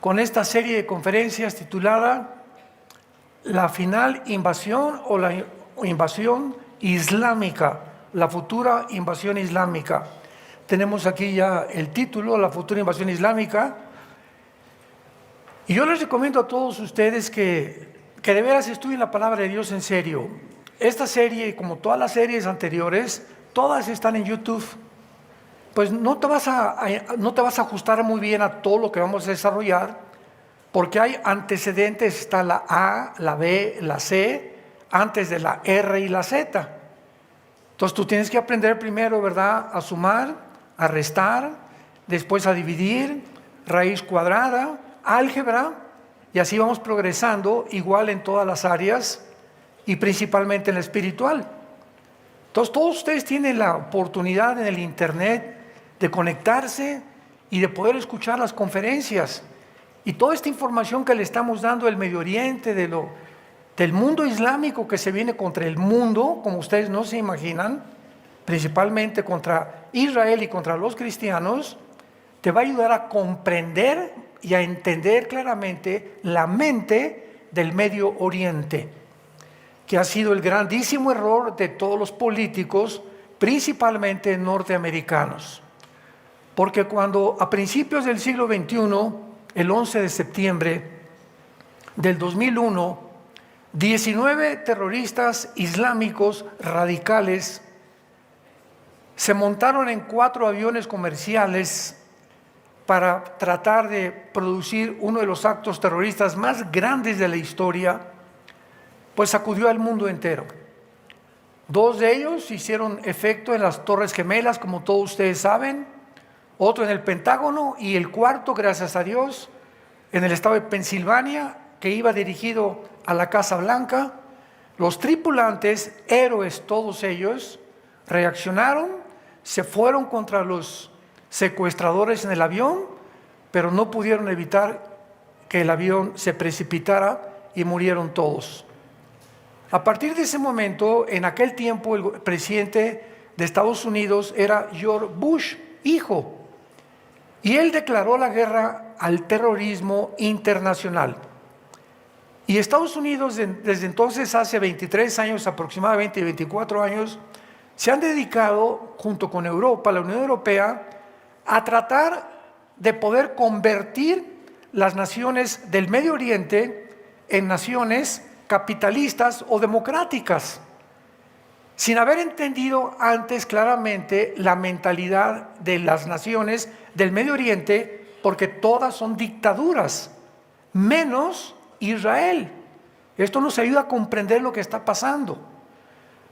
con esta serie de conferencias titulada La final invasión o la invasión islámica, la futura invasión islámica. Tenemos aquí ya el título, la futura invasión islámica. Y yo les recomiendo a todos ustedes que de veras estudien la palabra de Dios en serio. Esta serie, como todas las series anteriores, todas están en YouTube. Pues no te vas a ajustar muy bien a todo lo que vamos a desarrollar, porque hay antecedentes, está la A, la B, la C, antes de la R y la Z. Entonces tú tienes que aprender primero, ¿verdad?, a sumar, a restar, después a dividir, raíz cuadrada, álgebra, y así vamos progresando, igual en todas las áreas y principalmente en la espiritual. Entonces todos ustedes tienen la oportunidad en el internet de conectarse y de poder escuchar las conferencias. Y toda esta información que le estamos dando del Medio Oriente, del mundo islámico que se viene contra el mundo, como ustedes no se imaginan, principalmente contra Israel y contra los cristianos, te va a ayudar a comprender y a entender claramente la mente del Medio Oriente, que ha sido el grandísimo error de todos los políticos, principalmente norteamericanos. Porque cuando a principios del siglo XXI, el 11 de septiembre del 2001, 19 terroristas islámicos radicales se montaron en 4 aviones comerciales para tratar de producir uno de los actos terroristas más grandes de la historia, pues sacudió al mundo entero. 2 de ellos hicieron efecto en las Torres Gemelas, como todos ustedes saben, otro en el Pentágono, y el cuarto, gracias a Dios, en el estado de Pensilvania, que iba dirigido a la Casa Blanca. Los tripulantes, héroes todos ellos, reaccionaron, se fueron contra los secuestradores en el avión, pero no pudieron evitar que el avión se precipitara y murieron todos. A partir de ese momento, en aquel tiempo, el presidente de Estados Unidos era George Bush, hijo, y él declaró la guerra al terrorismo internacional. Y Estados Unidos, desde entonces, hace 23 años aproximadamente, 24 años, se han dedicado, junto con Europa, la Unión Europea, a tratar de poder convertir las naciones del Medio Oriente en naciones capitalistas o democráticas, sin haber entendido antes claramente la mentalidad de las naciones del Medio Oriente, porque todas son dictaduras, menos Israel. Esto nos ayuda a comprender lo que está pasando,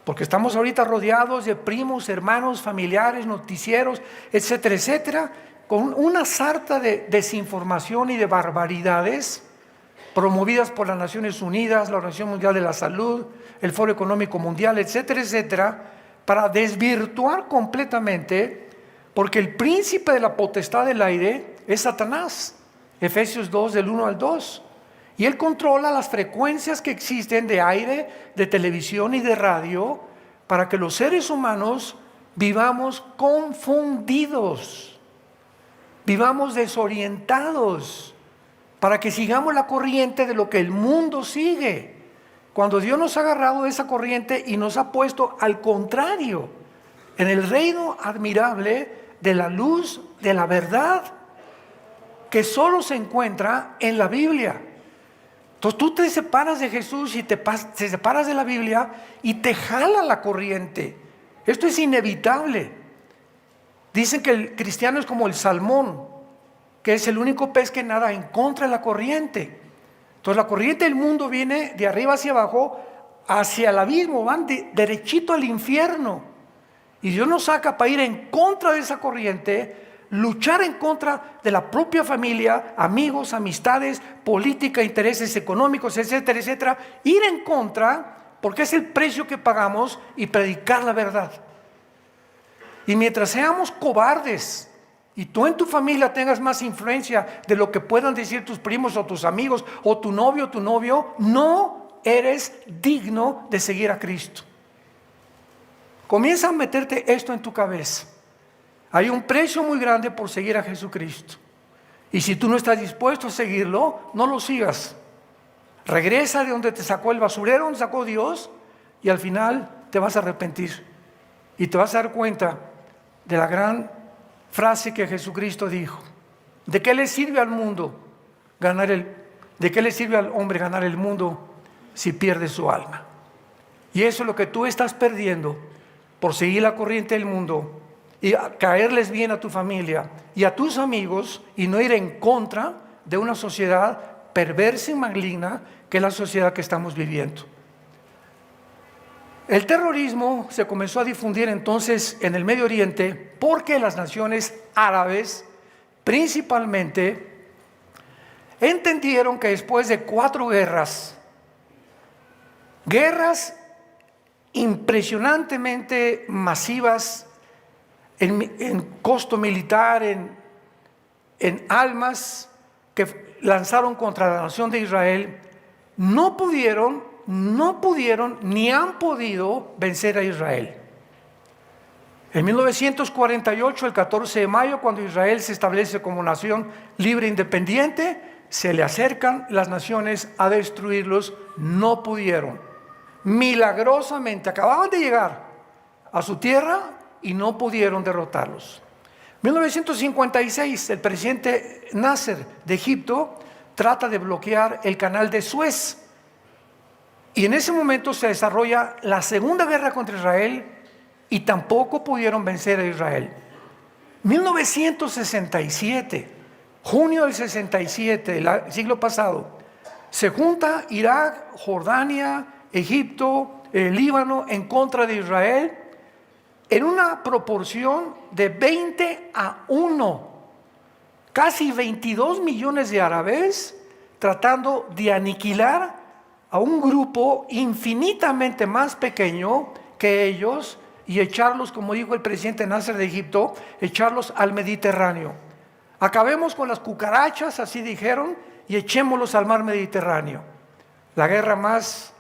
porque estamos ahorita rodeados de primos, hermanos, familiares, noticieros, etcétera, etcétera, con una sarta de desinformación y de barbaridades promovidas por las Naciones Unidas, la Organización Mundial de la Salud, el Foro Económico Mundial, etcétera, etcétera, para desvirtuar completamente, porque el príncipe de la potestad del aire es Satanás, Efesios 2, del 1 al 2, y él controla las frecuencias que existen de aire, de televisión y de radio, para que los seres humanos vivamos confundidos, vivamos desorientados, para que sigamos la corriente de lo que el mundo sigue, cuando Dios nos ha agarrado de esa corriente y nos ha puesto al contrario, en el reino admirable de la luz, de la verdad, que solo se encuentra en la Biblia. Entonces tú te separas de Jesús y te separas de la Biblia y te jala la corriente. Esto es inevitable. Dicen que el cristiano es como el salmón, que es el único pez que nada en contra de la corriente. Entonces la corriente del mundo viene de arriba hacia abajo, hacia el abismo, van derechito al infierno. Y Dios nos saca para ir en contra de esa corriente, luchar en contra de la propia familia, amigos, amistades, política, intereses económicos, etcétera, etcétera. Ir en contra, porque es el precio que pagamos, y predicar la verdad. Y mientras seamos cobardes, y tú en tu familia tengas más influencia de lo que puedan decir tus primos o tus amigos o tu novio, no eres digno de seguir a Cristo. Comienza a meterte esto en tu cabeza. Hay un precio muy grande por seguir a Jesucristo. Y si tú no estás dispuesto a seguirlo, no lo sigas. Regresa de donde te sacó el basurero, donde sacó Dios, y al final te vas a arrepentir. Y te vas a dar cuenta de la gran frase que Jesucristo dijo. ¿De qué le sirve al mundo de qué le sirve al hombre ganar el mundo si pierde su alma? Y eso es lo que tú estás perdiendo por seguir la corriente del mundo y caerles bien a tu familia y a tus amigos y no ir en contra de una sociedad perversa y maligna que es la sociedad que estamos viviendo. El terrorismo se comenzó a difundir entonces en el Medio Oriente porque las naciones árabes principalmente entendieron que después de 4 guerras impresionantemente masivas en costo militar, en almas que lanzaron contra la nación de Israel, no pudieron ni han podido vencer a Israel. En 1948, el 14 de mayo, cuando Israel se establece como nación libre e independiente, se le acercan las naciones a destruirlos, no pudieron. Milagrosamente acababan de llegar a su tierra y no pudieron derrotarlos. 1956, el presidente Nasser de Egipto trata de bloquear el canal de Suez. Y en ese momento se desarrolla la segunda guerra contra Israel y tampoco pudieron vencer a Israel. 1967, junio del 67, el siglo pasado, se junta Irak, Jordania, Egipto, el Líbano en contra de Israel en una proporción de 20-1. Casi 22 millones de árabes tratando de aniquilar a un grupo infinitamente más pequeño que ellos y echarlos, como dijo el presidente Nasser de Egipto, echarlos al Mediterráneo. Acabemos con las cucarachas, así dijeron, y echémoslos al mar Mediterráneo. La guerra más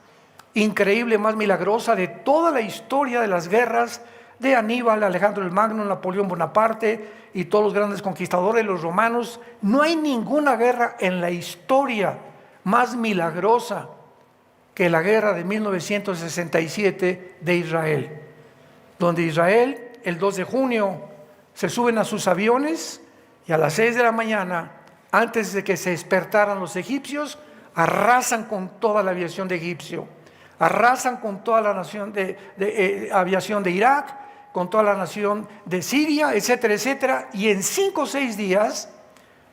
increíble, más milagrosa de toda la historia de las guerras de Aníbal, Alejandro el Magno, Napoleón Bonaparte y todos los grandes conquistadores, los romanos. No hay ninguna guerra en la historia más milagrosa que la guerra de 1967 de Israel, donde Israel, el 2 de junio, se suben a sus aviones y a las 6 de la mañana, antes de que se despertaran los egipcios, arrasan con toda la aviación de Egipcio, arrasan con toda la nación de aviación de Irak, con toda la nación de Siria, etcétera, etcétera. Y en 5 o 6 días,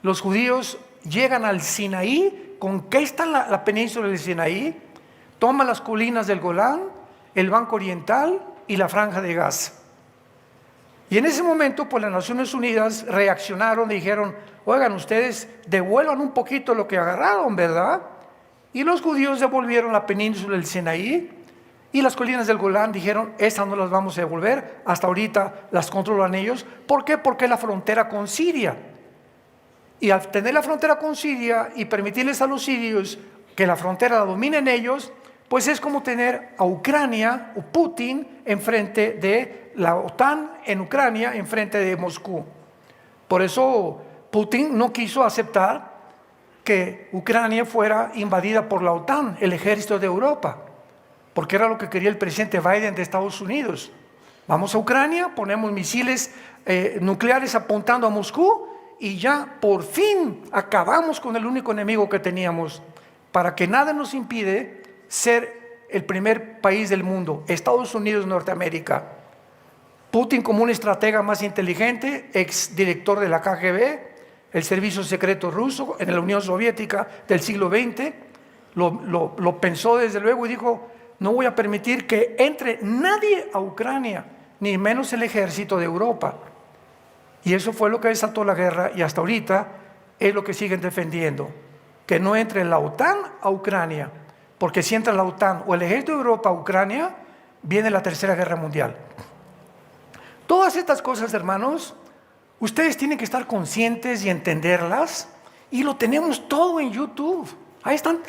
los judíos llegan al Sinaí, conquistan la península del Sinaí, toman las colinas del Golán, el Banco Oriental y la Franja de Gaza. Y en ese momento, pues las Naciones Unidas reaccionaron y dijeron: oigan, ustedes devuelvan un poquito lo que agarraron, ¿verdad? Y los judíos devolvieron la península del Sinaí y las colinas del Golán. Dijeron: estas no las vamos a devolver, hasta ahorita las controlan ellos. ¿Por qué? Porque es la frontera con Siria. Y al tener la frontera con Siria y permitirles a los sirios que la frontera la dominen ellos, pues es como tener a Ucrania o Putin enfrente de la OTAN en Ucrania, enfrente de Moscú. Por eso Putin no quiso aceptar que Ucrania fuera invadida por la OTAN, el ejército de Europa, porque era lo que quería el presidente Biden de Estados Unidos. Vamos a Ucrania, ponemos misiles nucleares apuntando a Moscú y ya por fin acabamos con el único enemigo que teníamos, para que nada nos impide ser el primer país del mundo, Estados Unidos, Norteamérica. Putin, como un estratega más inteligente, ex director de la KGB, el servicio secreto ruso en la Unión Soviética del siglo XX, lo pensó desde luego y dijo: no voy a permitir que entre nadie a Ucrania, ni menos el ejército de Europa. Y eso fue lo que desató la guerra, y hasta ahorita es lo que siguen defendiendo, que no entre la OTAN a Ucrania, porque si entra la OTAN o el ejército de Europa a Ucrania, viene la Tercera Guerra Mundial. Todas estas cosas, hermanos, ustedes tienen que estar conscientes y entenderlas, y lo tenemos todo en YouTube. Ahí están.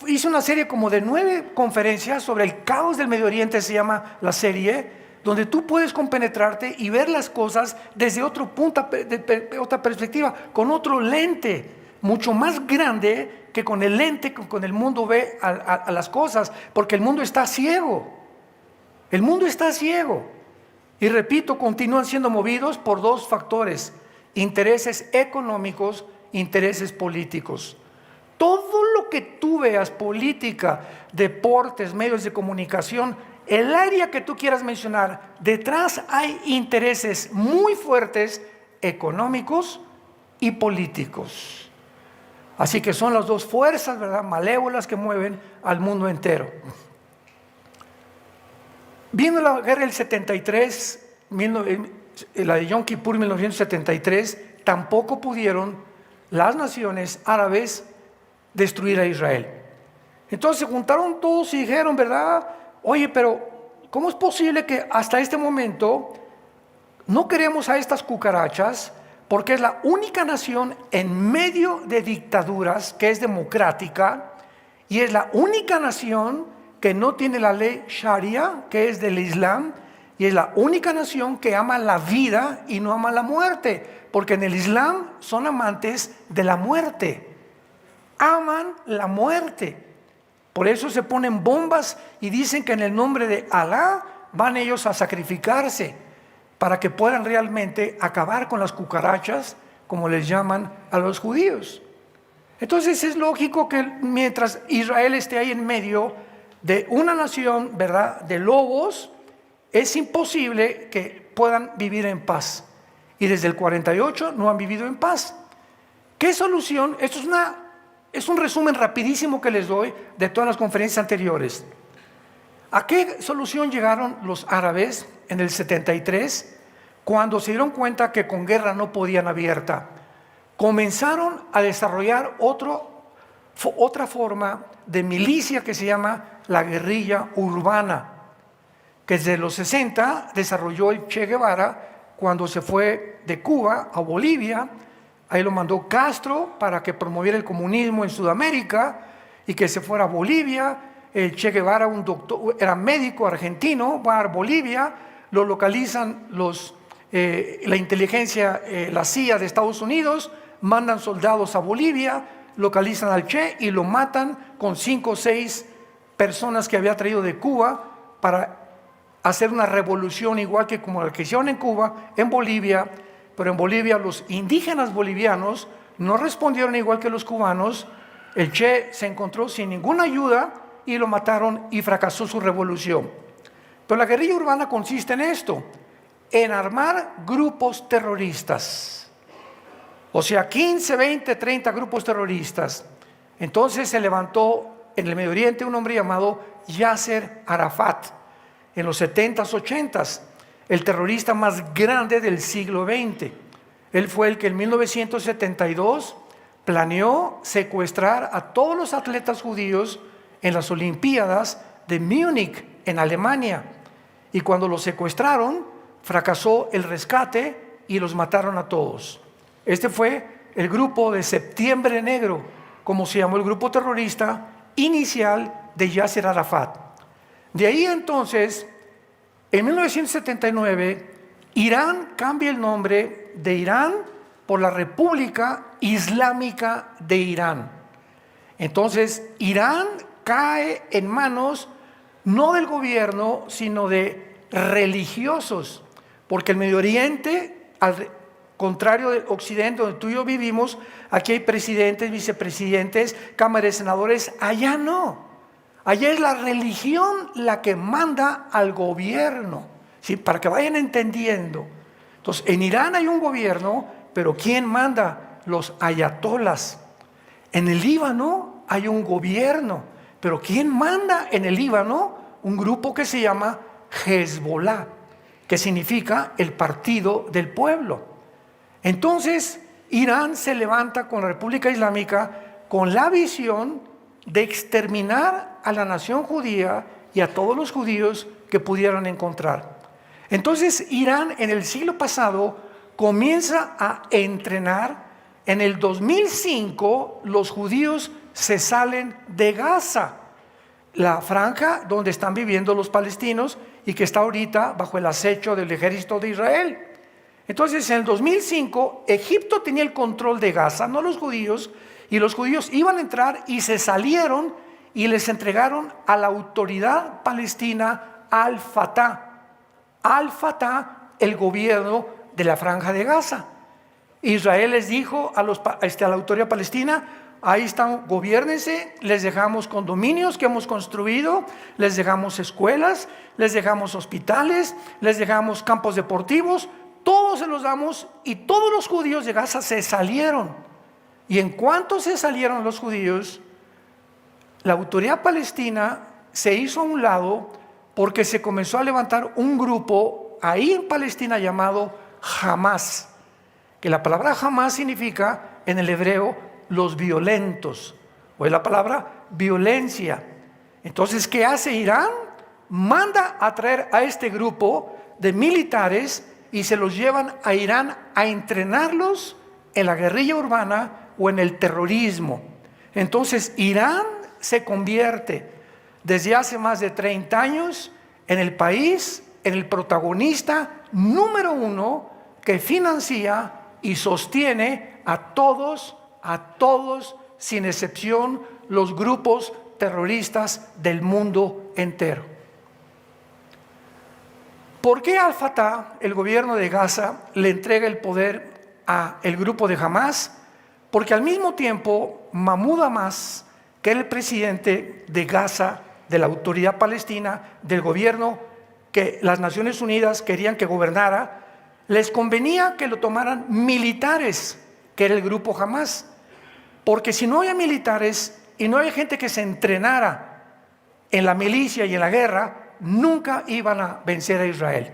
Hice una serie como de 9 conferencias sobre el caos del Medio Oriente, se llama la serie, donde tú puedes compenetrarte y ver las cosas desde otro punto, otra perspectiva, con otro lente, mucho más grande que con el lente que con el mundo ve a las cosas, porque el mundo está ciego. El mundo está ciego. Y repito, continúan siendo movidos por dos factores: intereses económicos, intereses políticos. Todo lo que tú veas, política, deportes, medios de comunicación, el área que tú quieras mencionar, detrás hay intereses muy fuertes económicos y políticos. Así que son las dos fuerzas, ¿verdad?, malévolas que mueven al mundo entero. Viendo la guerra del 73, la de Yom Kippur 1973, tampoco pudieron las naciones árabes destruir a Israel. Entonces se juntaron todos y dijeron, ¿verdad? Oye, pero ¿cómo es posible que hasta este momento no queremos a estas cucarachas? Porque es la única nación en medio de dictaduras que es democrática, y es la única nación que no tiene la ley Sharia, que es del Islam, y es la única nación que ama la vida y no ama la muerte, porque en el Islam son amantes de la muerte. Aman la muerte. Por eso se ponen bombas y dicen que en el nombre de Alá van ellos a sacrificarse para que puedan realmente acabar con las cucarachas, como les llaman a los judíos. Entonces es lógico que mientras Israel esté ahí en medio de una nación, ¿verdad?, de lobos, es imposible que puedan vivir en paz. Y desde el 48 no han vivido en paz. ¿Qué solución? Esto es un resumen rapidísimo que les doy de todas las conferencias anteriores. ¿A qué solución llegaron los árabes en el 73 cuando se dieron cuenta que con guerra no podían abierta? Comenzaron a desarrollar otra forma de milicia que se llama la guerrilla urbana, que desde los 60 desarrolló el Che Guevara cuando se fue de Cuba a Bolivia. Ahí lo mandó Castro para que promoviera el comunismo en Sudamérica y que se fuera a Bolivia. El Che Guevara, un doctor, era médico argentino, va a Bolivia, lo localizan la inteligencia, la CIA de Estados Unidos, mandan soldados a Bolivia, localizan al Che y lo matan con 5 o 6 personas que había traído de Cuba para hacer una revolución igual que como la que hicieron en Cuba, en Bolivia. Pero en Bolivia los indígenas bolivianos no respondieron igual que los cubanos. El Che se encontró sin ninguna ayuda y lo mataron y fracasó su revolución. Pero la guerrilla urbana consiste en esto, en armar grupos terroristas. O sea, 15, 20, 30 grupos terroristas. Entonces se levantó en el Medio Oriente un hombre llamado Yasser Arafat, en los 70s, 80s, el terrorista más grande del siglo XX. Él fue el que en 1972 planeó secuestrar a todos los atletas judíos en las Olimpiadas de Múnich, en Alemania. Y cuando los secuestraron, fracasó el rescate y los mataron a todos. Este fue el grupo de Septiembre Negro, como se llamó el grupo terrorista inicial de Yasser Arafat. De ahí entonces, en 1979, Irán cambia el nombre de Irán por la República Islámica de Irán. Entonces, Irán cae en manos no del gobierno, sino de religiosos, porque el Medio Oriente, al contrario del Occidente, donde tú y yo vivimos, aquí hay presidentes, vicepresidentes, cámaras de senadores, allá no. Allá es la religión la que manda al gobierno, ¿sí?, para que vayan entendiendo. Entonces, en Irán hay un gobierno, pero ¿quién manda? Los ayatolas. En el Líbano hay un gobierno, pero ¿quién manda en el Líbano? Un grupo que se llama Hezbollah, que significa el partido del pueblo. Entonces, Irán se levanta con la República Islámica con la visión de exterminar a la nación judía y a todos los judíos que pudieran encontrar. Entonces Irán en el siglo pasado comienza a entrenar. En el 2005 los judíos se salen de Gaza. la franja donde están viviendo los palestinos y que está ahorita bajo el acecho del ejército de Israel. Entonces, en el 2005, Egipto tenía el control de Gaza, no los judíos, y los judíos iban a entrar y se salieron y les entregaron a la autoridad palestina Al-Fatah. Al-Fatah, el gobierno de la franja de Gaza. Israel les dijo a la autoridad palestina: ahí están, gobiérnense, les dejamos condominios que hemos construido, les dejamos escuelas, les dejamos hospitales, les dejamos campos deportivos, todos se los damos. Y todos los judíos de Gaza se salieron. Y en cuanto se salieron los judíos, la autoridad palestina se hizo a un lado porque se comenzó a levantar un grupo ahí en Palestina llamado Hamas, que la palabra Hamas significa en el hebreo los violentos, o es la palabra violencia. Entonces, ¿qué hace Irán? Manda a traer a este grupo de militares y se los llevan a Irán a entrenarlos en la guerrilla urbana o en el terrorismo. Entonces, Irán se convierte desde hace más de 30 años en el país, en el protagonista número uno que financia y sostiene a todos, sin excepción, los grupos terroristas del mundo entero. ¿Por qué Al-Fatah, el gobierno de Gaza, le entrega el poder al grupo de Hamas? Porque al mismo tiempo, Mahmoud Abbas, que era el presidente de Gaza, de la autoridad palestina, del gobierno que las Naciones Unidas querían que gobernara, les convenía que lo tomaran militares, que era el grupo Hamas. Porque si no había militares y no había gente que se entrenara en la milicia y en la guerra, nunca iban a vencer a Israel.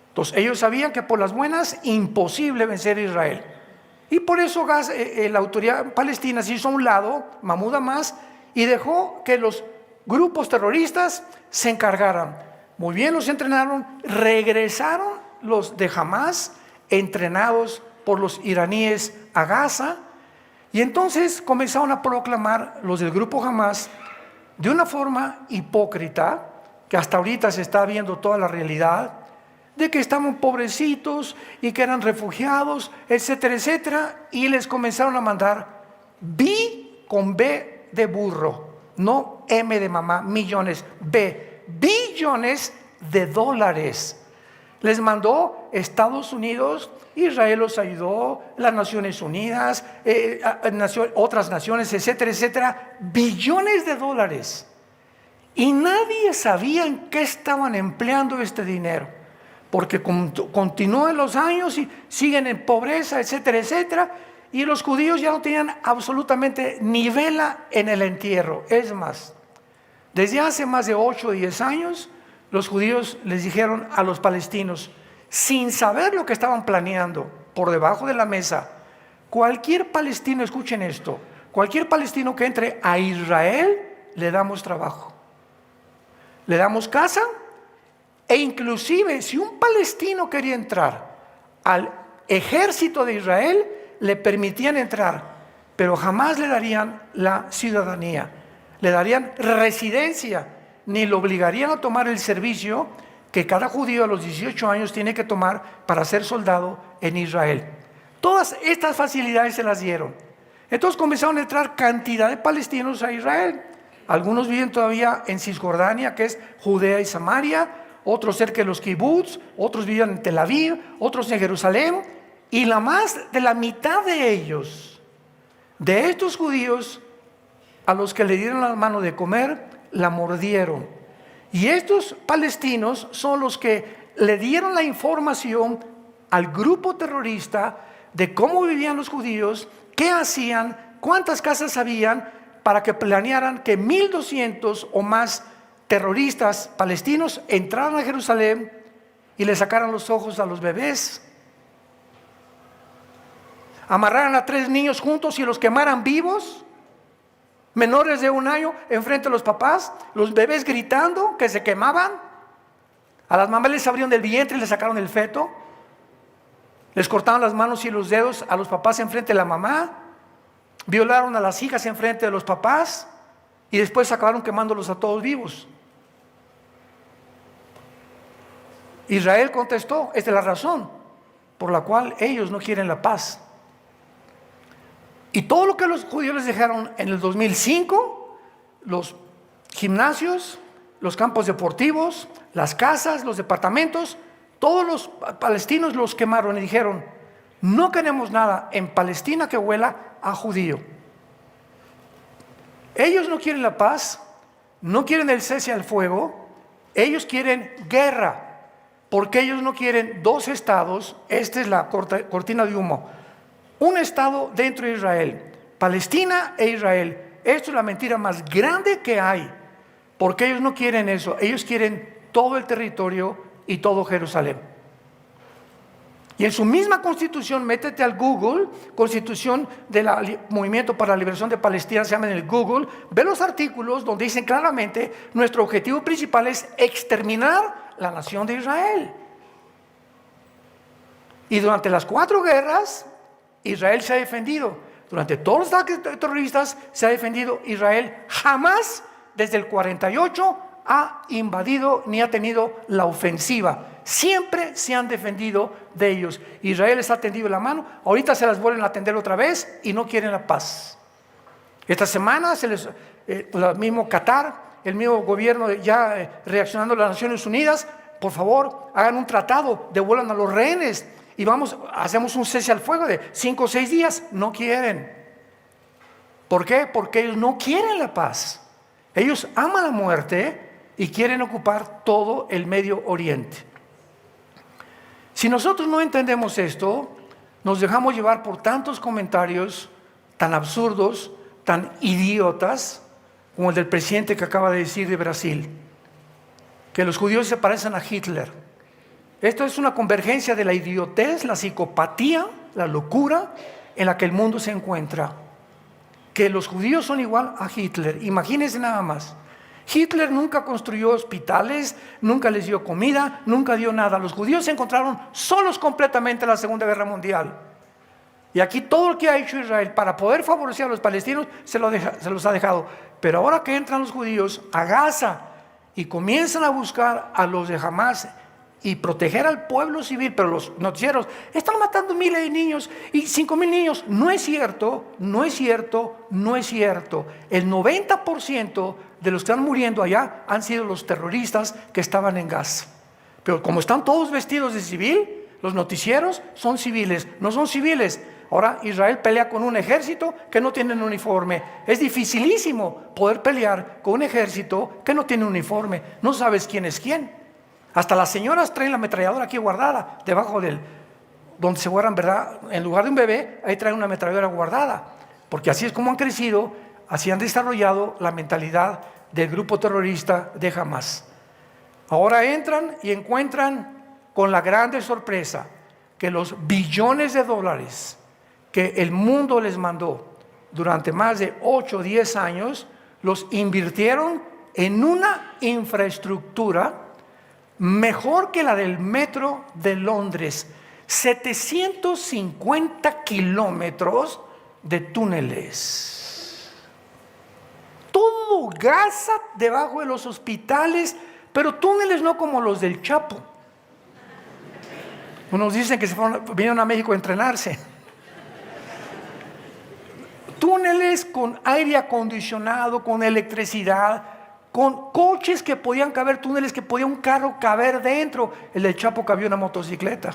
Entonces ellos sabían que por las buenas, imposible vencer a Israel. Y por eso la autoridad palestina se hizo a un lado, Mahmoud Abbas, y dejó que los grupos terroristas se encargaran. Muy bien, los entrenaron, regresaron los de Hamas, entrenados por los iraníes a Gaza, y entonces comenzaron a proclamar los del grupo Hamas de una forma hipócrita, que hasta ahorita se está viendo toda la realidad, de que estaban pobrecitos y que eran refugiados, etcétera, etcétera, y les comenzaron a mandar con B de burro, no M de mamá, millones, billones de dólares. Les mandó Estados Unidos, Israel los ayudó, las Naciones Unidas, otras naciones, etcétera, etcétera, billones de dólares. Y nadie sabía en qué estaban empleando este dinero, porque continúan los años y siguen en pobreza, etcétera, etcétera, y los judíos ya no tenían absolutamente ni vela en el entierro. Es más, desde hace más de 8 o 10 años, los judíos les dijeron a los palestinos, sin saber lo que estaban planeando, por debajo de la mesa: cualquier palestino, escuchen esto, cualquier palestino que entre a Israel, le damos trabajo, le damos casa, e inclusive si un palestino quería entrar al ejército de Israel, le permitían entrar, pero jamás le darían la ciudadanía, le darían residencia, ni lo obligarían a tomar el servicio que cada judío a los 18 años tiene que tomar para ser soldado en Israel. Todas estas facilidades se las dieron. Entonces comenzaron a entrar cantidad de palestinos a Israel. Algunos viven todavía en Cisjordania, que es Judea y Samaria, otros cerca de los kibbutz, otros viven en Tel Aviv, otros en Jerusalén, y la más de la mitad de ellos, de estos judíos a los que le dieron la mano de comer, la mordieron. Y estos palestinos son los que le dieron la información al grupo terrorista de cómo vivían los judíos, qué hacían, cuántas casas habían, para que planearan que 1,200 o más terroristas palestinos entraran a Jerusalén y le sacaran los ojos a los bebés, amarraran a 3 niños juntos y los quemaran vivos, menores de 1 año, enfrente de los papás, los bebés gritando que se quemaban. A las mamás les abrieron el vientre y les sacaron el feto, les cortaron las manos y los dedos a los papás enfrente de la mamá, violaron a las hijas enfrente de los papás, y después acabaron quemándolos a todos vivos. Israel contestó, esta es la razón por la cual ellos no quieren la paz. Y todo lo que los judíos les dejaron en el 2005, los gimnasios, los campos deportivos, las casas, los departamentos, todos los palestinos los quemaron y dijeron, no queremos nada en Palestina que huela a judío. Ellos no quieren la paz, no quieren el cese al fuego, ellos quieren guerra, porque ellos no quieren dos estados. Esta es la cortina de humo. Un estado dentro de Israel, Palestina e Israel. Esto es la mentira más grande que hay, porque ellos no quieren eso. Ellos quieren todo el territorio y todo Jerusalén. Y en su misma constitución, métete al Google, constitución del Movimiento para la Liberación de Palestina, se llama en el Google, ve los artículos donde dicen claramente, nuestro objetivo principal es exterminar la nación de Israel. Y durante las 4 guerras, Israel se ha defendido. Durante todos los ataques terroristas se ha defendido. Israel jamás, desde el 48, ha invadido ni ha tenido la ofensiva. Siempre se han defendido de ellos. Israel les ha tendido la mano, ahorita se las vuelven a tender otra vez y no quieren la paz. Esta semana el mismo Qatar, el mismo gobierno ya reaccionando a las Naciones Unidas, por favor hagan un tratado, devuelvan a los rehenes y hacemos un cese al fuego de 5 o 6 días. No quieren. ¿Por qué? Porque ellos no quieren la paz. Ellos aman la muerte y quieren ocupar todo el Medio Oriente. Si nosotros no entendemos esto, nos dejamos llevar por tantos comentarios tan absurdos, tan idiotas, como el del presidente que acaba de decir de Brasil, que los judíos se parecen a Hitler. Esto es una convergencia de la idiotez, la psicopatía, la locura en la que el mundo se encuentra. Que los judíos son igual a Hitler. Imagínense nada más. Hitler nunca construyó hospitales, nunca les dio comida, nunca dio nada. Los judíos se encontraron solos completamente en la Segunda Guerra Mundial. Y aquí todo lo que ha hecho Israel para poder favorecer a los palestinos se los ha dejado. Pero ahora que entran los judíos a Gaza y comienzan a buscar a los de Hamás y proteger al pueblo civil, pero los noticieros están matando miles de niños y 5,000 niños. No es cierto, no es cierto, no es cierto. El 90% de los que están muriendo allá han sido los terroristas que estaban en Gaza. Pero como están todos vestidos de civil, los noticieros son civiles, no son civiles. Ahora Israel pelea con un ejército que no tiene uniforme. Es dificilísimo poder pelear con un ejército que no tiene uniforme. No sabes quién es quién. Hasta las señoras traen la ametralladora aquí guardada, debajo donde se guardan, ¿verdad? En lugar de un bebé, ahí traen una ametralladora guardada. Porque así es como han crecido, así han desarrollado la mentalidad del grupo terrorista de Hamás. Ahora entran y encuentran con la grande sorpresa que los billones de dólares que el mundo les mandó durante más de 8 o 10 años, los invirtieron en una infraestructura mejor que la del metro de Londres. 750 kilómetros de túneles. Todo Gaza debajo de los hospitales, pero túneles no como los del Chapo. Unos dicen que vinieron a México a entrenarse. Túneles con aire acondicionado, con electricidad, con coches que podían caber, túneles que podía un carro caber dentro. El del Chapo cabía una motocicleta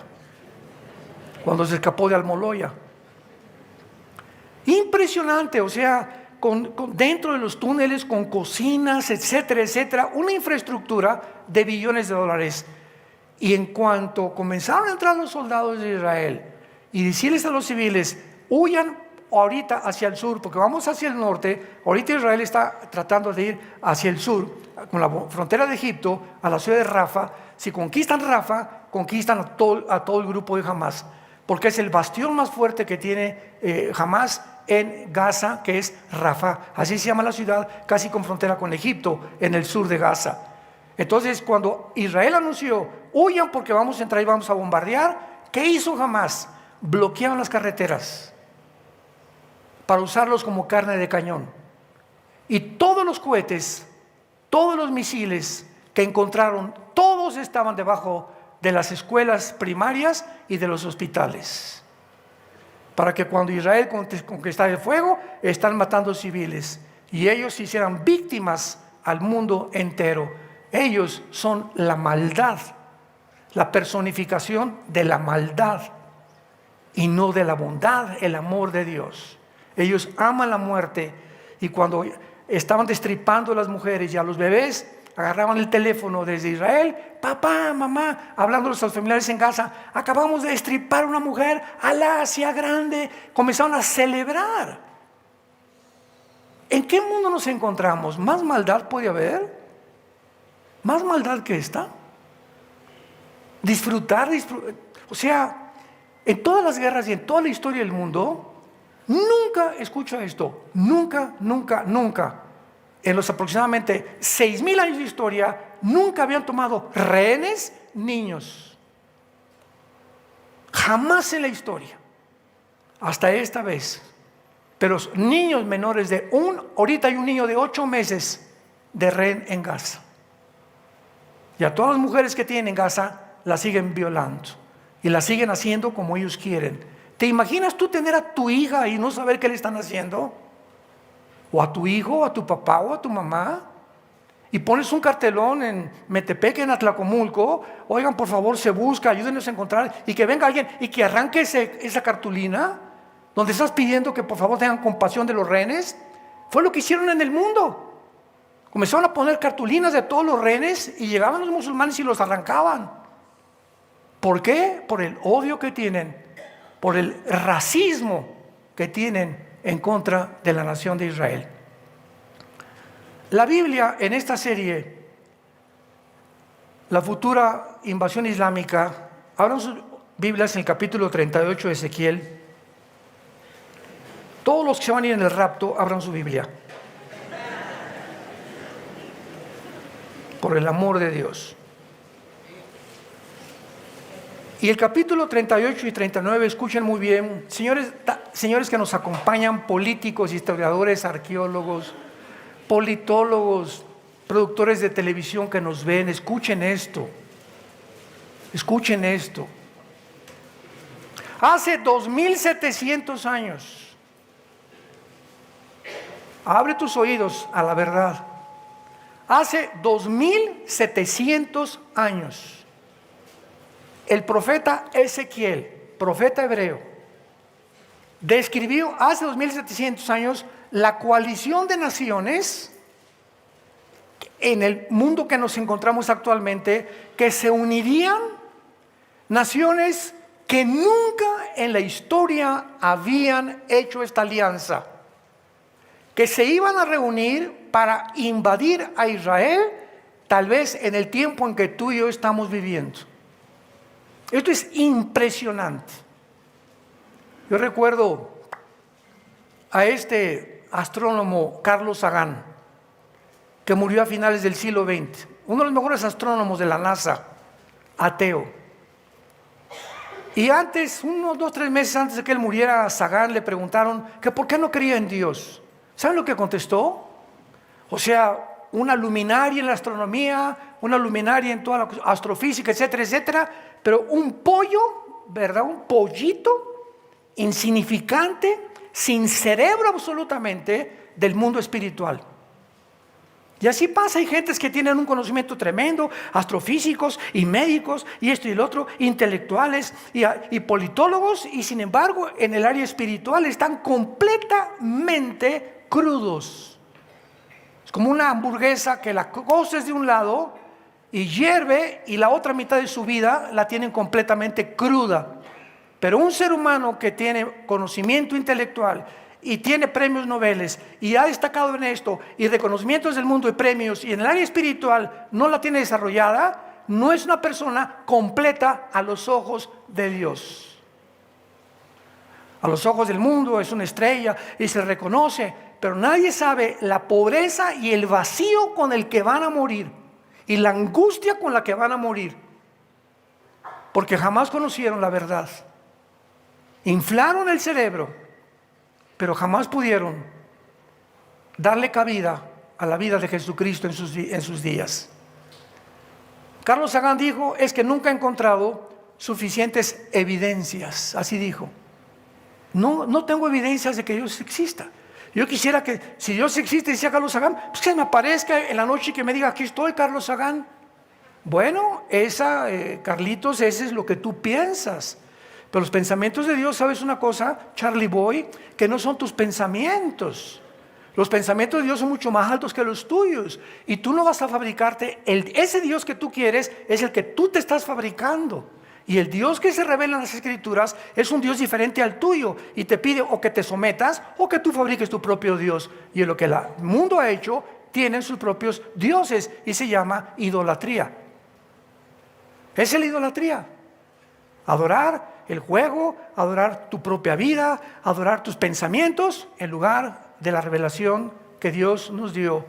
cuando se escapó de Almoloya. Impresionante, o sea, dentro de los túneles, con cocinas, etcétera, etcétera, una infraestructura de billones de dólares. Y en cuanto comenzaron a entrar los soldados de Israel y decirles a los civiles, huyan ahorita hacia el sur, porque vamos hacia el norte. Ahorita Israel está tratando de ir hacia el sur, con la frontera de Egipto, a la ciudad de Rafa. Si conquistan Rafa, conquistan a todo el grupo de Hamás, porque es el bastión más fuerte que tiene Hamás en Gaza, que es Rafa. Así se llama la ciudad, casi con frontera con Egipto, en el sur de Gaza. Entonces, cuando Israel anunció, huyan porque vamos a entrar y vamos a bombardear, ¿qué hizo Hamás? Bloquearon las carreteras para usarlos como carne de cañón. Y todos los cohetes, todos los misiles que encontraron, todos estaban debajo de las escuelas primarias y de los hospitales. Para que cuando Israel conquistara el fuego, están matando civiles. Y ellos se hicieran víctimas al mundo entero. Ellos son la maldad, la personificación de la maldad y no de la bondad, el amor de Dios. Ellos aman la muerte, y cuando estaban destripando a las mujeres y a los bebés, agarraban el teléfono desde Israel, papá, mamá, hablando a los familiares en casa, acabamos de destripar a una mujer, Alá sea grande. Comenzaron a celebrar. ¿En qué mundo nos encontramos? ¿Más maldad puede haber? ¿Más maldad que esta? Disfrutar, o sea, en todas las guerras y en toda la historia del mundo, nunca, escucha esto, nunca, en los aproximadamente 6,000 años de historia, nunca habían tomado rehenes niños. Jamás en la historia, hasta esta vez. Pero niños menores ahorita hay un niño de 8 meses de rehén en Gaza. Y a todas las mujeres que tienen en Gaza las siguen violando y las siguen haciendo como ellos quieren. ¿Te imaginas tú tener a tu hija y no saber qué le están haciendo? O a tu hijo, o a tu papá, o a tu mamá, y pones un cartelón en Metepec, en Atlacomulco: oigan, por favor, se busca, ayúdenos a encontrar, y que venga alguien y que arranque esa cartulina donde estás pidiendo que por favor tengan compasión de los rehenes. Fue lo que hicieron en el mundo. Comenzaron a poner cartulinas de todos los rehenes y llegaban los musulmanes y los arrancaban. ¿Por qué? Por el odio que tienen, por el racismo que tienen en contra de la nación de Israel. La Biblia, en esta serie, la futura invasión islámica, abran sus Biblias en el capítulo 38 de Ezequiel. Todos los que se van a ir en el rapto, abran su Biblia. Por el amor de Dios. Y el capítulo 38 y 39, escuchen muy bien, señores que nos acompañan, políticos, historiadores, arqueólogos, politólogos, productores de televisión que nos ven, escuchen esto. Escuchen esto. Hace 2,700 años, abre tus oídos a la verdad. Hace 2,700 años, el profeta Ezequiel, profeta hebreo, describió hace 2,700 años la coalición de naciones en el mundo que nos encontramos actualmente, que se unirían, naciones que nunca en la historia habían hecho esta alianza, que se iban a reunir para invadir a Israel, tal vez en el tiempo en que tú y yo estamos viviendo. Esto es impresionante. Yo recuerdo a este astrónomo Carlos Sagan, que murió a finales del siglo XX, uno de los mejores astrónomos de la NASA, ateo. Y antes, unos 2 o 3 meses antes de que él muriera, a Sagan le preguntaron que por qué no creía en Dios. ¿Saben lo que contestó? O sea, una luminaria en la astronomía, una luminaria en toda la astrofísica, etcétera, etcétera, pero un pollo, ¿verdad? Un pollito insignificante, sin cerebro absolutamente, del mundo espiritual. Y así pasa, hay gentes que tienen un conocimiento tremendo, astrofísicos y médicos y esto y el otro, intelectuales y politólogos, y sin embargo en el área espiritual están completamente crudos. Es como una hamburguesa que la coces de un lado y hierve, y la otra mitad de su vida la tienen completamente cruda. Pero un ser humano que tiene conocimiento intelectual y tiene premios Nobel y ha destacado en esto y reconocimientos del mundo y premios, y en el área espiritual no la tiene desarrollada, no es una persona completa a los ojos de Dios. A los ojos del mundo es una estrella y se reconoce, pero nadie sabe la pobreza y el vacío con el que van a morir y la angustia con la que van a morir, porque jamás conocieron la verdad. Inflaron el cerebro, pero jamás pudieron darle cabida a la vida de Jesucristo en sus días. Carlos Sagan dijo, es que nunca he encontrado suficientes evidencias, así dijo. No tengo evidencias de que Dios exista. Yo quisiera que, si Dios existe, decía Carlos Sagan, pues que me aparezca en la noche y que me diga, aquí estoy, Carlos Sagan. Bueno, Carlitos, ese es lo que tú piensas. Pero los pensamientos de Dios, ¿sabes una cosa, Charlie Boy? Que no son tus pensamientos. Los pensamientos de Dios son mucho más altos que los tuyos. Y tú no vas a fabricarte, ese Dios que tú quieres es el que tú te estás fabricando. Y el Dios que se revela en las Escrituras es un Dios diferente al tuyo. Y te pide o que te sometas o que tú fabriques tu propio Dios. Y en lo que el mundo ha hecho, tienen sus propios dioses y se llama idolatría. Esa es la idolatría. Adorar el juego, adorar tu propia vida, adorar tus pensamientos en lugar de la revelación que Dios nos dio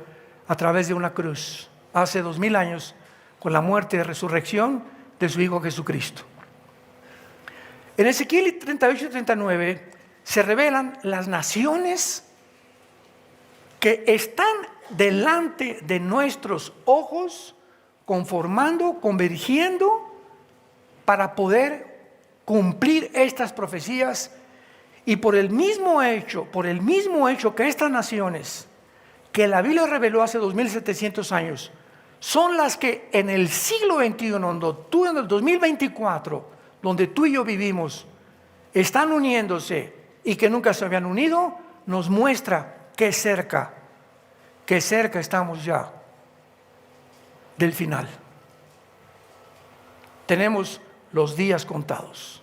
a través de una cruz hace 2000 años con la muerte y resurrección de su Hijo Jesucristo. En Ezequiel 38 y 39 se revelan las naciones que están delante de nuestros ojos, conformando, convergiendo para poder cumplir estas profecías. Y por el mismo hecho que estas naciones que la Biblia reveló hace 2700 años son las que en el siglo XXI, en el 2024, donde tú y yo vivimos, están uniéndose y que nunca se habían unido, nos muestra que cerca estamos ya del final. Tenemos los días contados.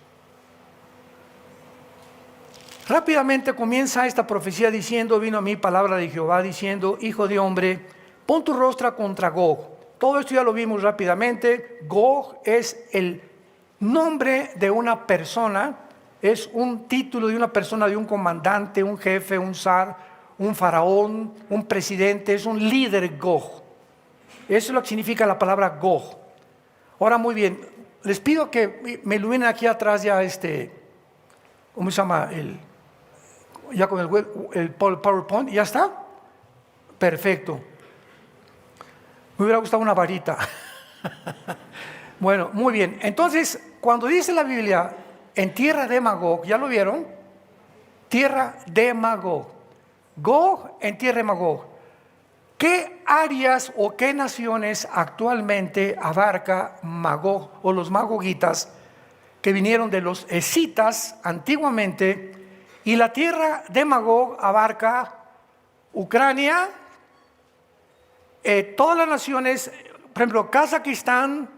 Rápidamente comienza esta profecía diciendo, vino a mí palabra de Jehová diciendo, hijo de hombre, pon tu rostro contra Gog. Todo esto ya lo vimos rápidamente. Gog es el nombre de una persona, es un título de una persona, de un comandante, un jefe, un zar, un faraón, un presidente, es un líder Gog. Eso es lo que significa la palabra Gog. Ahora muy bien, les pido que me iluminen aquí atrás ya ¿cómo se llama? Ya con el PowerPoint, ¿ya está? Perfecto. Me hubiera gustado una varita. Bueno, muy bien. Entonces, cuando dice la Biblia, en tierra de Magog, ¿ya lo vieron? Tierra de Magog. Gog en tierra de Magog. ¿Qué áreas o qué naciones actualmente abarca Magog o los magogitas que vinieron de los escitas antiguamente? Y la tierra de Magog abarca Ucrania, todas las naciones, por ejemplo, Kazajistán,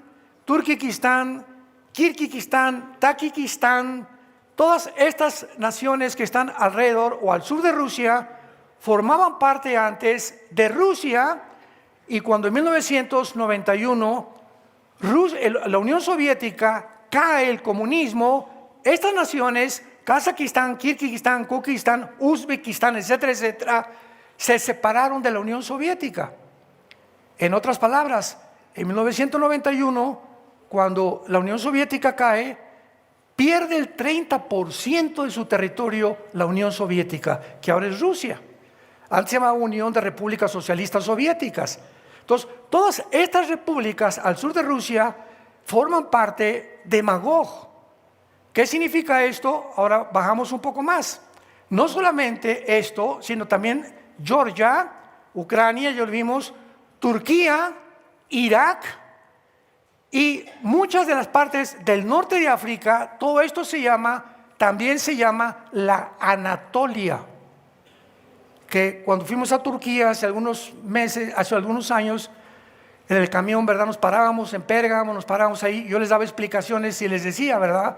Turkmenistán, Kirguistán, Tayikistán, todas estas naciones que están alrededor o al sur de Rusia, formaban parte antes de Rusia, y cuando en 1991 la Unión Soviética cae, el comunismo, estas naciones, Kazajistán, Kirguistán, Kukistán, Uzbekistán, etcétera, etcétera, se separaron de la Unión Soviética. En otras palabras, en 1991, cuando la Unión Soviética cae, pierde el 30% de su territorio la Unión Soviética, que ahora es Rusia. Antes se llamaba Unión de Repúblicas Socialistas Soviéticas. Entonces, todas estas repúblicas al sur de Rusia forman parte de Magog. ¿Qué significa esto? Ahora bajamos un poco más. No solamente esto, sino también Georgia, Ucrania, ya lo vimos, Turquía, Irak y muchas de las partes del norte de África. Todo esto también se llama la Anatolia. Que cuando fuimos a Turquía hace algunos meses, hace algunos años, en el camión, ¿verdad? Nos parábamos en Pérgamo, nos parábamos ahí, yo les daba explicaciones y les decía, ¿verdad?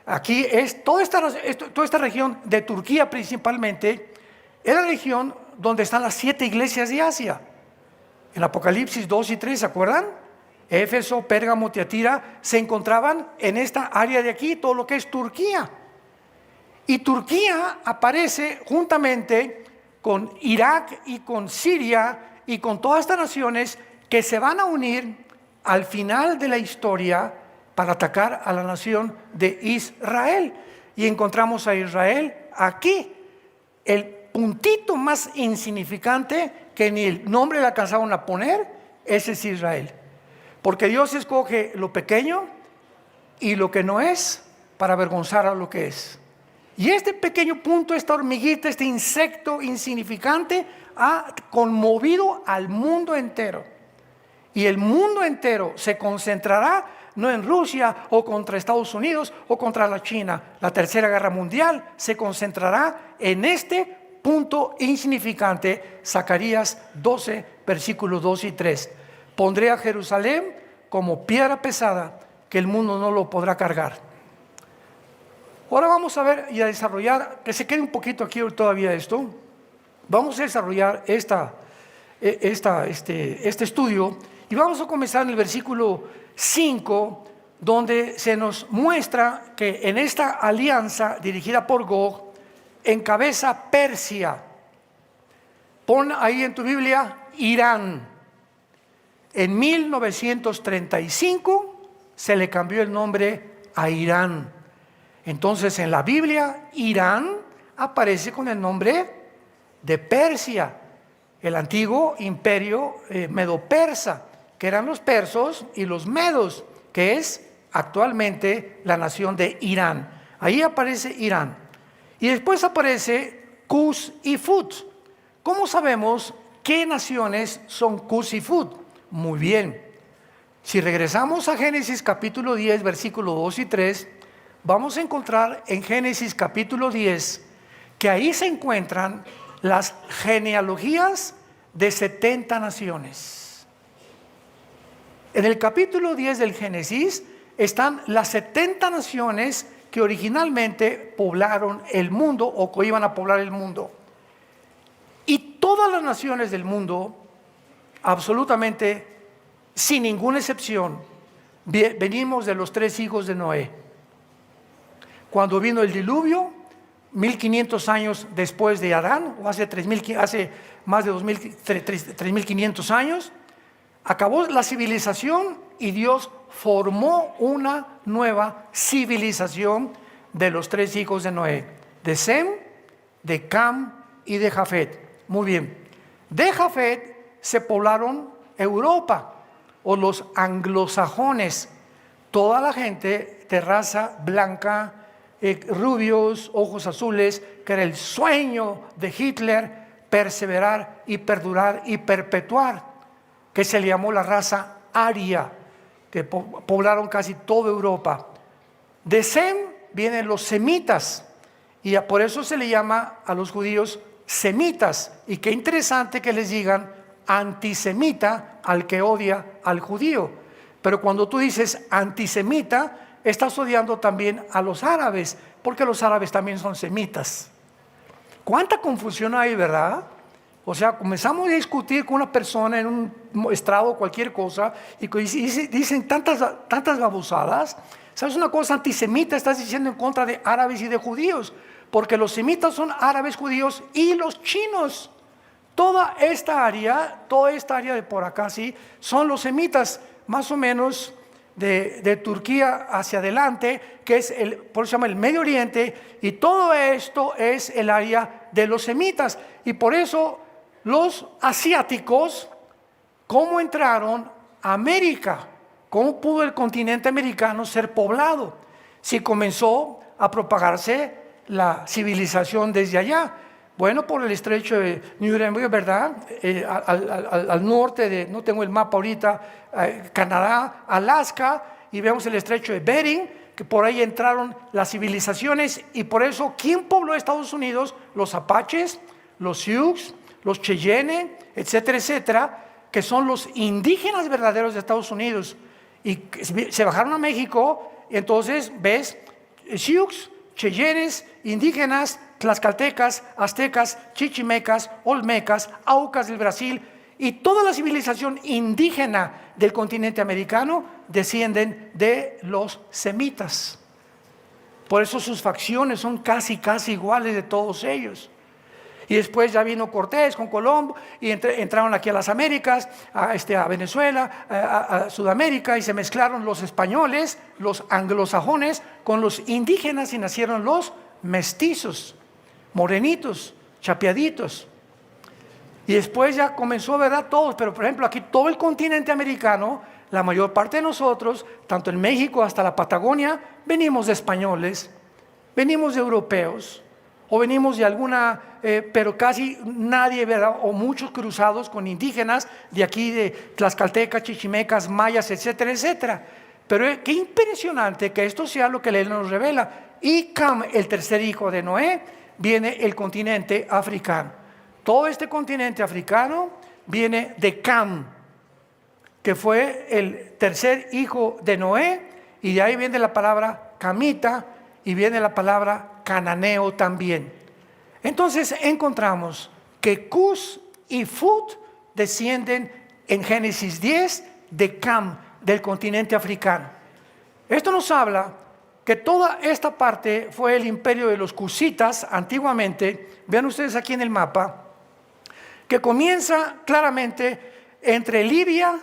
Aquí es toda esta región de Turquía principalmente, es la región donde están las 7 iglesias de Asia. En Apocalipsis 2 y 3, ¿se acuerdan? Éfeso, Pérgamo, Tiatira, se encontraban en esta área de aquí, todo lo que es Turquía. Y Turquía aparece juntamente con Irak y con Siria y con todas estas naciones que se van a unir al final de la historia para atacar a la nación de Israel. Y encontramos a Israel aquí. puntito más insignificante que ni el nombre le alcanzaron a poner, ese es Israel. Porque Dios escoge lo pequeño y lo que no es para avergonzar a lo que es. Y este pequeño punto, esta hormiguita, este insecto insignificante, ha conmovido al mundo entero. Y el mundo entero se concentrará no en Rusia o contra Estados Unidos o contra la China. La Tercera Guerra Mundial se concentrará en este punto insignificante. Zacarías 12, versículos 2 y 3. Pondré a Jerusalén como piedra pesada que el mundo no lo podrá cargar. Ahora vamos a ver y a desarrollar, que se quede un poquito aquí todavía esto. Vamos a desarrollar este estudio y vamos a comenzar en el versículo 5, donde se nos muestra que en esta alianza dirigida por Gog encabeza Persia. Pon ahí en tu Biblia Irán. En 1935 se le cambió el nombre a Irán. Entonces en la Biblia Irán aparece con el nombre de Persia, el antiguo imperio medo-persa, que eran los persos y los medos, que es actualmente la nación de Irán. Ahí aparece Irán. Y después aparece Cus y Fut. ¿Cómo sabemos qué naciones son Cus y Fut? Muy bien. Si regresamos a Génesis capítulo 10, versículos 2 y 3, vamos a encontrar en Génesis capítulo 10 que ahí se encuentran las genealogías de 70 naciones. En el capítulo 10 del Génesis están las 70 naciones que originalmente poblaron el mundo o que iban a poblar el mundo. Y todas las naciones del mundo, absolutamente sin ninguna excepción, venimos de los 3 hijos de Noé. Cuando vino el diluvio, 1500 años después de Adán, o hace más de 3500 años, acabó la civilización y Dios formó una nueva civilización de los 3 hijos de Noé, de Sem, de Cam y de Jafet. Muy bien, de Jafet se poblaron Europa o los anglosajones, toda la gente de raza blanca, rubios, ojos azules, que era el sueño de Hitler, perseverar y perdurar y perpetuar, que se le llamó la raza aria, que poblaron casi toda Europa. De Sem vienen los semitas y por eso se le llama a los judíos semitas. Y qué interesante que les digan antisemita al que odia al judío. Pero cuando tú dices antisemita, estás odiando también a los árabes, porque los árabes también son semitas. ¿Cuánta confusión hay, verdad? O sea, comenzamos a discutir con una persona en un estrado o cualquier cosa y dicen tantas babosadas. ¿Sabes una cosa? Antisemita estás diciendo en contra de árabes y de judíos, porque los semitas son árabes, judíos y los chinos. Toda esta área de por acá, sí, son los semitas, más o menos de Turquía hacia adelante, que es por eso se llama el Medio Oriente, y todo esto es el área de los semitas. Y por eso los asiáticos, ¿cómo entraron a América? ¿Cómo pudo el continente americano ser poblado? Si comenzó a propagarse la civilización desde allá. Bueno, por el estrecho de Nuremberg, ¿verdad? Al norte de, no tengo el mapa ahorita, Canadá, Alaska, y vemos el estrecho de Bering, que por ahí entraron las civilizaciones, y por eso, ¿quién pobló Estados Unidos? Los apaches, los Sioux, los Cheyenne, etcétera, etcétera, que son los indígenas verdaderos de Estados Unidos, y se bajaron a México, y entonces ves Sioux, Cheyennes, indígenas, tlaxcaltecas, aztecas, chichimecas, olmecas, aucas del Brasil y toda la civilización indígena del continente americano descienden de los semitas. Por eso sus facciones son casi iguales de todos ellos. Y después ya vino Cortés con Colombo y entraron aquí a las Américas, a Venezuela, a Sudamérica, y se mezclaron los españoles, los anglosajones con los indígenas y nacieron los mestizos, morenitos, chapeaditos. Y después ya comenzó, ¿verdad? Todos, pero por ejemplo aquí todo el continente americano, la mayor parte de nosotros, tanto en México hasta la Patagonia, venimos de españoles, venimos de europeos, o venimos de alguna, pero casi nadie, ¿verdad? O muchos cruzados con indígenas de aquí, de tlaxcaltecas, chichimecas, mayas, etcétera, etcétera. Pero qué impresionante que esto sea lo que la ley nos revela. Y Cam, el tercer hijo de Noé, viene el continente africano. Todo este continente africano viene de Cam, que fue el tercer hijo de Noé, y de ahí viene la palabra camita y viene la palabra cananeo también. Entonces encontramos que Cus y Fut descienden en Génesis 10 de Cam, del continente africano. Esto nos habla que toda esta parte fue el imperio de los cusitas antiguamente. Vean ustedes aquí en el mapa, que comienza claramente entre Libia,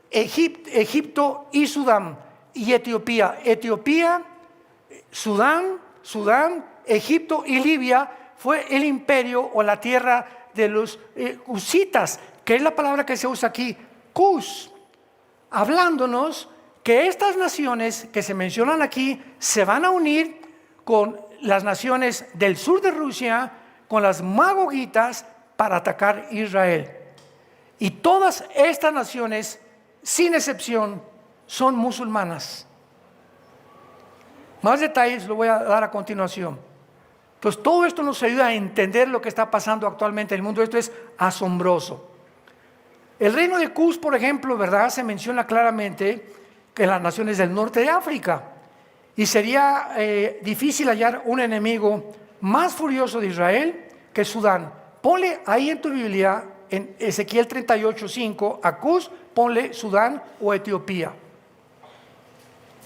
Egipto y Sudán, y Etiopía. Etiopía, Sudán, Egipto y Libia fue el imperio o la tierra de los cusitas, que es la palabra que se usa aquí, Cus, hablándonos que estas naciones que se mencionan aquí se van a unir con las naciones del sur de Rusia, con las magogitas, para atacar Israel. Y todas estas naciones, sin excepción, son musulmanas. Más detalles lo voy a dar a continuación. Entonces todo esto nos ayuda a entender lo que está pasando actualmente en el mundo. Esto es asombroso. El reino de Cus, por ejemplo, ¿verdad? Se menciona claramente que las naciones del norte de África. Y sería difícil hallar un enemigo más furioso de Israel que Sudán. Ponle ahí en tu Biblia, en Ezequiel 38:5, a Cus, ponle Sudán o Etiopía,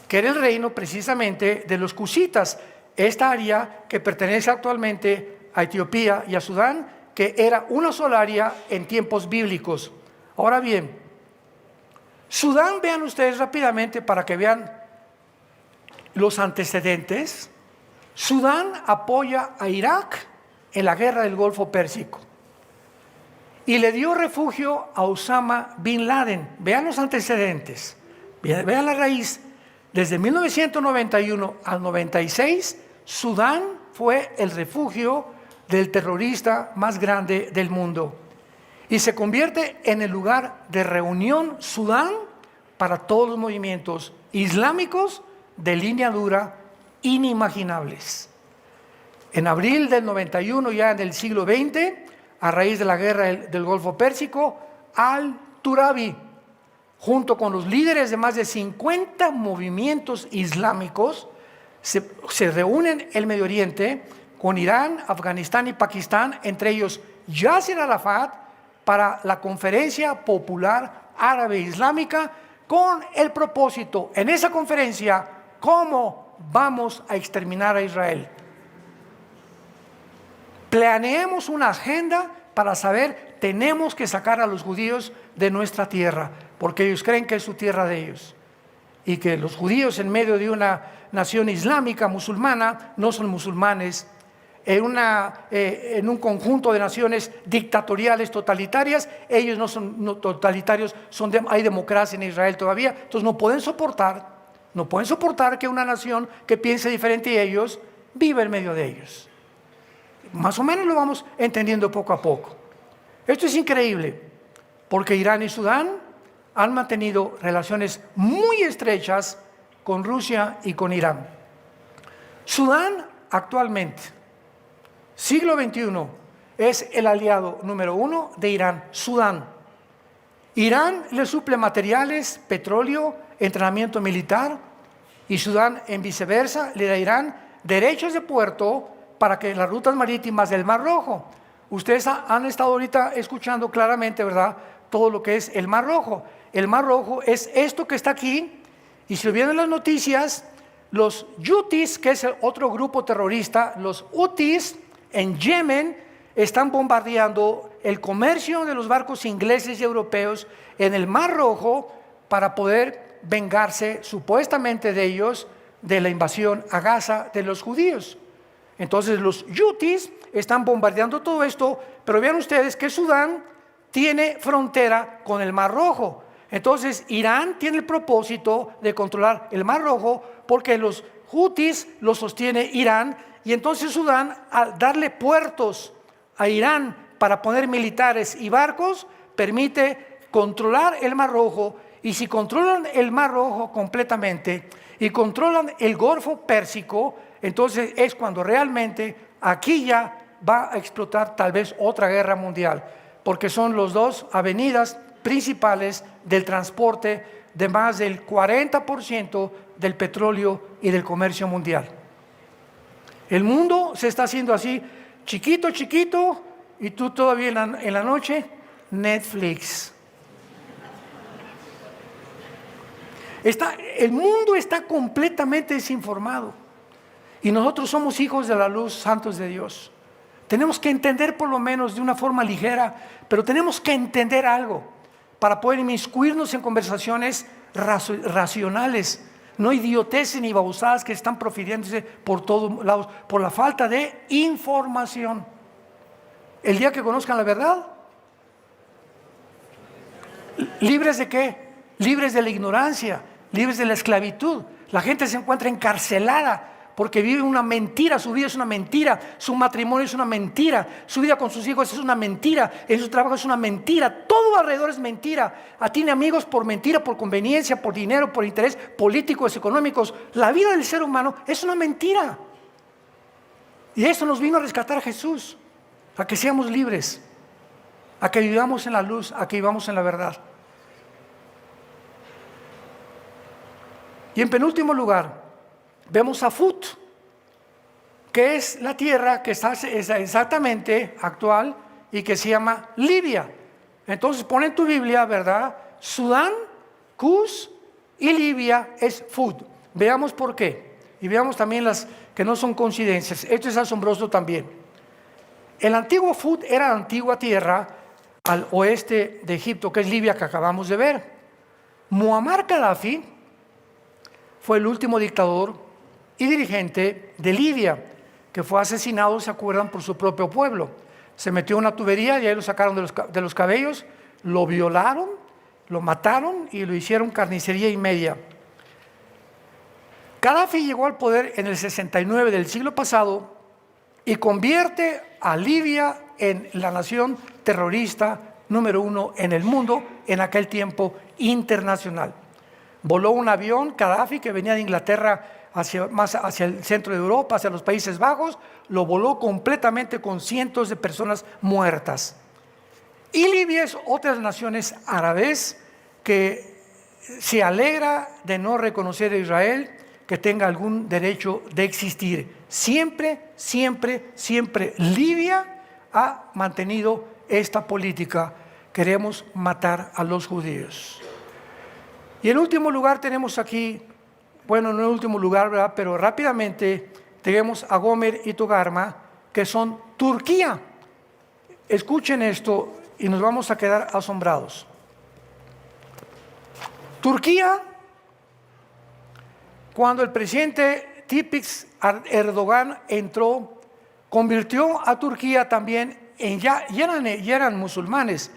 que era el reino precisamente de los cusitas, esta área que pertenece actualmente a Etiopía y a Sudán, que era una sola área en tiempos bíblicos. Ahora bien, Sudán, vean ustedes rápidamente para que vean los antecedentes. Sudán apoya a Irak en la guerra del Golfo Pérsico y le dio refugio a Osama Bin Laden. Vean los antecedentes, vean la raíz. Desde 1991 al 96, Sudán fue el refugio del terrorista más grande del mundo y se convierte en el lugar de reunión Sudán para todos los movimientos islámicos de línea dura inimaginables. En abril del 91, ya en el siglo XX, a raíz de la guerra del Golfo Pérsico, Al-Turabi, junto con los líderes de más de 50 movimientos islámicos, se reúnen en el Medio Oriente con Irán, Afganistán y Pakistán, entre ellos Yasser Arafat, para la Conferencia Popular Árabe Islámica, con el propósito, en esa conferencia, cómo vamos a exterminar a Israel. Planeemos una agenda para saber, tenemos que sacar a los judíos de nuestra tierra, porque ellos creen que es su tierra de ellos. Y que los judíos en medio de una nación islámica, musulmana, no son musulmanes. En un conjunto de naciones dictatoriales, totalitarias, ellos no son totalitarios, hay democracia en Israel todavía. Entonces no pueden soportar que una nación que piense diferente de ellos viva en medio de ellos. Más o menos lo vamos entendiendo poco a poco. Esto es increíble, porque Irán y Sudán han mantenido relaciones muy estrechas con Rusia y con Irán. Sudán actualmente, siglo XXI, es el aliado número 1 de Irán. Sudán. Irán le suple materiales, petróleo, entrenamiento militar, y Sudán, en viceversa, le da a Irán derechos de puerto para que las rutas marítimas del Mar Rojo. Ustedes han estado ahorita escuchando claramente, ¿verdad?, todo lo que es el Mar Rojo. El Mar Rojo es esto que está aquí, y si lo vieron en las noticias, los Houthis, que es el otro grupo terrorista, los Houthis en Yemen, están bombardeando el comercio de los barcos ingleses y europeos en el Mar Rojo para poder vengarse supuestamente de ellos, de la invasión a Gaza de los judíos. Entonces los Houthis están bombardeando todo esto, pero vean ustedes que Sudán tiene frontera con el Mar Rojo. Entonces Irán tiene el propósito de controlar el Mar Rojo porque los Houthis lo sostiene Irán, y entonces Sudán, al darle puertos a Irán para poner militares y barcos, permite controlar el Mar Rojo. Y si controlan el Mar Rojo completamente y controlan el Golfo Pérsico, entonces es cuando realmente aquí ya va a explotar tal vez otra guerra mundial, porque son las dos avenidas principales del transporte de más del 40% del petróleo y del comercio mundial. El mundo se está haciendo así, chiquito, chiquito, y tú todavía en la noche, Netflix. El mundo está completamente desinformado, y nosotros somos hijos de la luz, santos de Dios. Tenemos que entender, por lo menos de una forma ligera, pero tenemos que entender algo para poder inmiscuirnos en conversaciones racionales, no idioteces ni babosadas que están profiriéndose por todos lados por la falta de información. El día que conozcan la verdad, ¿libres de qué? Libres de la ignorancia, libres de la esclavitud. La gente se encuentra encarcelada porque vive una mentira, su vida es una mentira, su matrimonio es una mentira, su vida con sus hijos es una mentira, en su trabajo es una mentira, todo alrededor es mentira. Tiene amigos por mentira, por conveniencia, por dinero, por interés políticos, económicos. La vida del ser humano es una mentira. Y eso nos vino a rescatar a Jesús, a que seamos libres, a que vivamos en la luz, a que vivamos en la verdad. Y en penúltimo lugar, vemos a Fut, que es la tierra que está exactamente actual y que se llama Libia. Entonces pon en tu Biblia, ¿verdad? Sudán, Cus y Libia es Fut. Veamos por qué. Y veamos también las que no son coincidencias. Esto es asombroso también. El antiguo Fut era la antigua tierra al oeste de Egipto, que es Libia, que acabamos de ver. Muammar Gaddafi fue el último dictador y dirigente de Libia, que fue asesinado, ¿se acuerdan?, por su propio pueblo. Se metió en una tubería y ahí lo sacaron de los cabellos, lo violaron, lo mataron y lo hicieron carnicería y media. Gaddafi llegó al poder en el 69 del siglo pasado y convierte a Libia en la nación terrorista número 1 en el mundo, en aquel tiempo internacional. Voló un avión, Gaddafi, que venía de Inglaterra más hacia el centro de Europa, hacia los Países Bajos, lo voló completamente con cientos de personas muertas. Y Libia es otra de las naciones árabes que se alegra de no reconocer a Israel, que tenga algún derecho de existir. Siempre, siempre, siempre Libia ha mantenido esta política. Queremos matar a los judíos. Y en último lugar tenemos aquí, bueno, no en último lugar, ¿verdad?, pero rápidamente tenemos a Gomer y Togarma, que son Turquía. Escuchen esto y nos vamos a quedar asombrados. Turquía, cuando el presidente Tayyip Erdogan entró, convirtió a Turquía también ya eran musulmanes,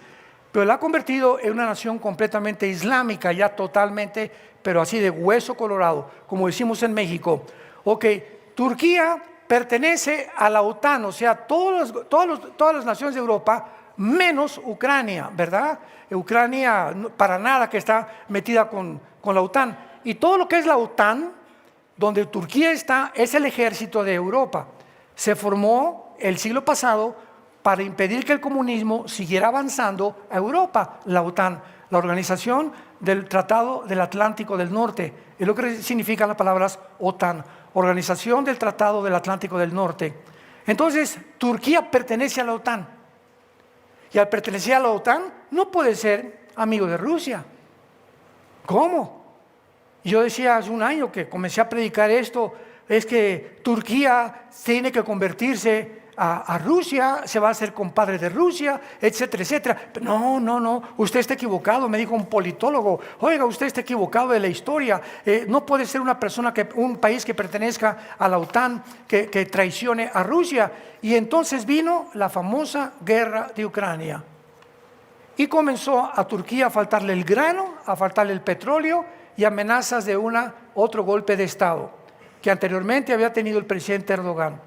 pero la ha convertido en una nación completamente islámica, ya totalmente, pero así de hueso colorado, como decimos en México. Ok, Turquía pertenece a la OTAN, o sea, todas las naciones de Europa, menos Ucrania, ¿verdad? Ucrania para nada que está metida con la OTAN. Y todo lo que es la OTAN, donde Turquía está, es el ejército de Europa. Se formó el siglo pasado para impedir que el comunismo siguiera avanzando a Europa, la OTAN, la Organización del Tratado del Atlántico del Norte, es lo que significan las palabras OTAN, Organización del Tratado del Atlántico del Norte. Entonces, Turquía pertenece a la OTAN, y al pertenecer a la OTAN no puede ser amigo de Rusia. ¿Cómo? Yo decía hace un año que comencé a predicar esto es que Turquía tiene que convertirse a Rusia, se va a hacer compadre de Rusia, etcétera, etcétera. No, usted está equivocado, me dijo un politólogo. Oiga, usted está equivocado de la historia. No puede ser un país que pertenezca a la OTAN que traicione a Rusia. Y entonces vino la famosa guerra de Ucrania. Y comenzó a Turquía a faltarle el grano, a faltarle el petróleo y amenazas de otro golpe de Estado que anteriormente había tenido el presidente Erdogan.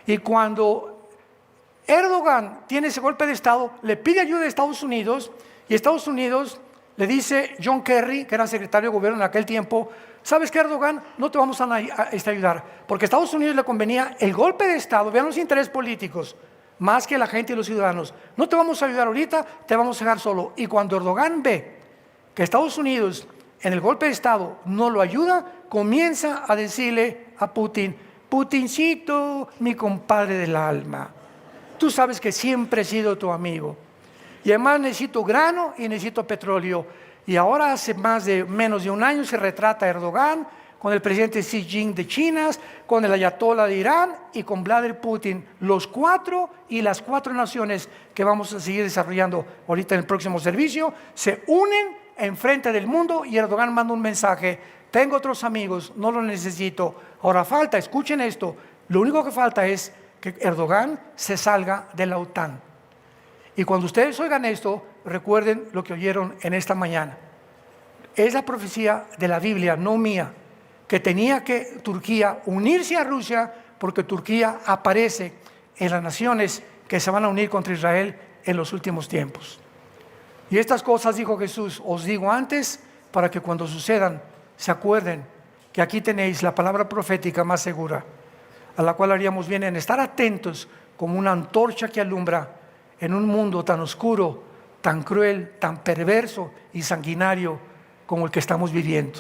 Y cuando Erdogan tiene ese golpe de Estado, le pide ayuda a Estados Unidos, y Estados Unidos le dice John Kerry, que era secretario de gobierno en aquel tiempo: ¿sabes qué, Erdogan? No te vamos a ayudar, porque a Estados Unidos le convenía el golpe de Estado, vean los intereses políticos, más que la gente y los ciudadanos. No te vamos a ayudar ahorita, te vamos a dejar solo. Y cuando Erdogan ve que Estados Unidos en el golpe de Estado no lo ayuda, comienza a decirle a Putin: Putincito, mi compadre del alma, tú sabes que siempre he sido tu amigo, y además necesito grano y necesito petróleo. Y ahora hace menos de un año se retrata Erdogan con el presidente Xi Jinping de China, con el ayatollah de Irán y con Vladimir Putin, las cuatro naciones que vamos a seguir desarrollando ahorita en el próximo servicio, se unen en frente del mundo, y Erdogan manda un mensaje: tengo otros amigos, no los necesito. Ahora falta, escuchen esto, lo único que falta es que Erdogan se salga de la OTAN. Y cuando ustedes oigan esto, recuerden lo que oyeron en esta mañana. Es la profecía de la Biblia, no mía, que tenía que Turquía unirse a Rusia, porque Turquía aparece en las naciones que se van a unir contra Israel en los últimos tiempos. Y estas cosas, dijo Jesús, os digo antes, para que cuando sucedan se acuerden que aquí tenéis la palabra profética más segura, a la cual haríamos bien en estar atentos como una antorcha que alumbra en un mundo tan oscuro, tan cruel, tan perverso y sanguinario como el que estamos viviendo.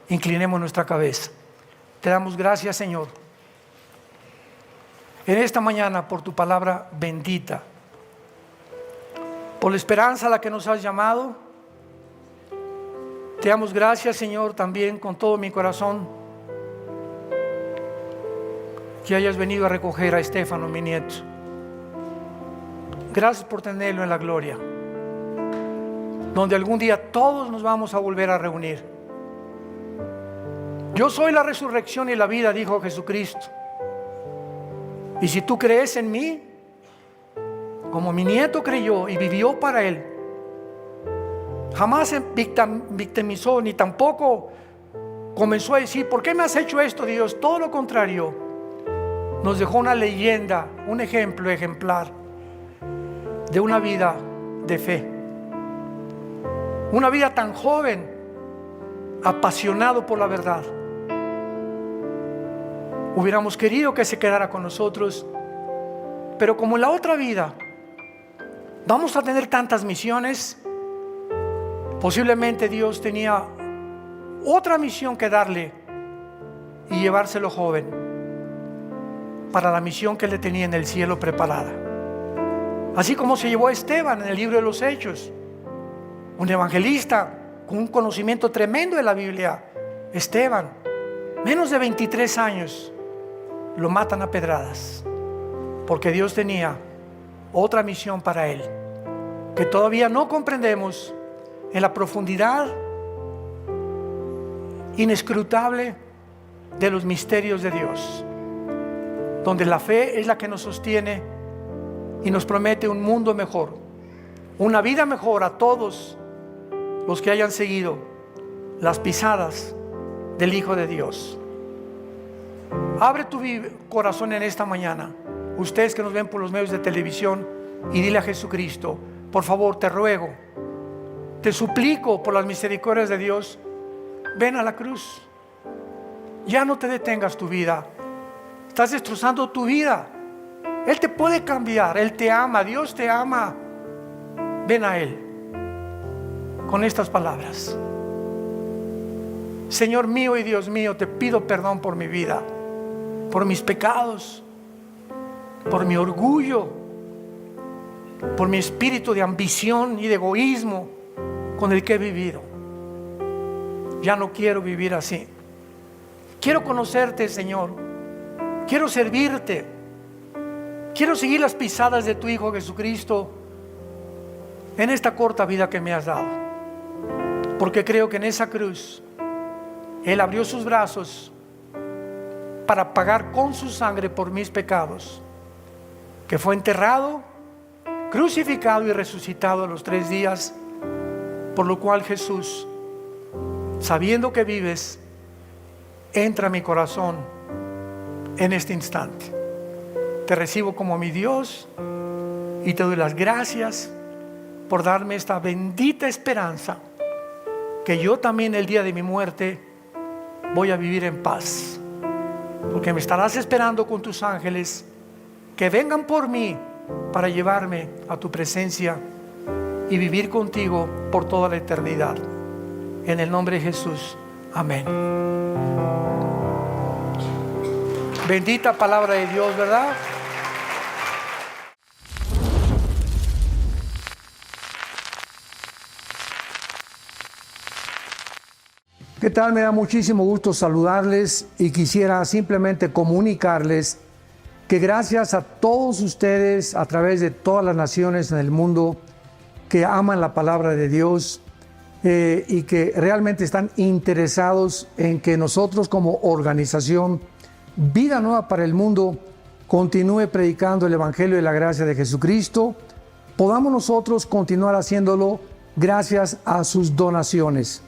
Inclinemos nuestra cabeza. Te damos gracias, Señor, en esta mañana por tu palabra bendita, por la esperanza a la que nos has llamado. Te damos gracias, Señor, también con todo mi corazón, que hayas venido a recoger a Estefano, mi nieto. Gracias por tenerlo en la gloria, donde algún día todos nos vamos a volver a reunir. Yo soy la resurrección y la vida, dijo Jesucristo. Y si tú crees en mí, como mi nieto creyó y vivió para él, jamás se victimizó ni tampoco comenzó a decir: ¿por qué me has hecho esto, Dios? Todo lo contrario, nos dejó una leyenda, un ejemplo ejemplar de una vida de fe, una vida tan joven, apasionado por la verdad. Hubiéramos querido que se quedara con nosotros, pero como en la otra vida vamos a tener tantas misiones, posiblemente Dios tenía otra misión que darle y llevárselo joven para la misión que le tenía en el cielo preparada. Así como se llevó a Esteban en el libro de los Hechos, un evangelista con un conocimiento tremendo de la Biblia. Esteban, menos de 23 años, lo matan a pedradas, porque Dios tenía otra misión para él, que todavía no comprendemos en la profundidad inescrutable de los misterios de Dios, donde la fe es la que nos sostiene y nos promete un mundo mejor, una vida mejor a todos los que hayan seguido las pisadas del Hijo de Dios. Abre tu corazón en esta mañana, ustedes que nos ven por los medios de televisión, y dile a Jesucristo: por favor, te ruego, te suplico por las misericordias de Dios, ven a la cruz. Ya no te detengas tu vida, estás destrozando tu vida. Él te puede cambiar, Él te ama, Dios te ama. Ven a Él con estas palabras: Señor mío y Dios mío, te pido perdón por mi vida, por mis pecados, por mi orgullo, por mi espíritu de ambición y de egoísmo con el que he vivido. Ya no quiero vivir así. Quiero conocerte, Señor, Quiero servirte. Quiero seguir las pisadas de tu Hijo Jesucristo en esta corta vida que me has dado. Porque creo que en esa cruz Él abrió sus brazos para pagar con su sangre por mis pecados, que fue enterrado, crucificado y resucitado a los 3 días, por lo cual Jesús, sabiendo que vives, entra a mi corazón en este instante. Te recibo como mi Dios y te doy las gracias por darme esta bendita esperanza, que yo también el día de mi muerte voy a vivir en paz, porque me estarás esperando con tus ángeles que vengan por mí para llevarme a tu presencia y vivir contigo por toda la eternidad. En el nombre de Jesús, amén. Bendita palabra de Dios, ¿verdad? ¿Qué tal? Me da muchísimo gusto saludarles y quisiera simplemente comunicarles que gracias a todos ustedes a través de todas las naciones en el mundo que aman la palabra de Dios y que realmente están interesados en que nosotros como organización Vida Nueva para el Mundo continúe predicando el Evangelio de la gracia de Jesucristo, podamos nosotros continuar haciéndolo gracias a sus donaciones.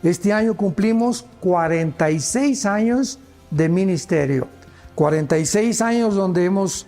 Este año cumplimos 46 años de ministerio, 46 años donde hemos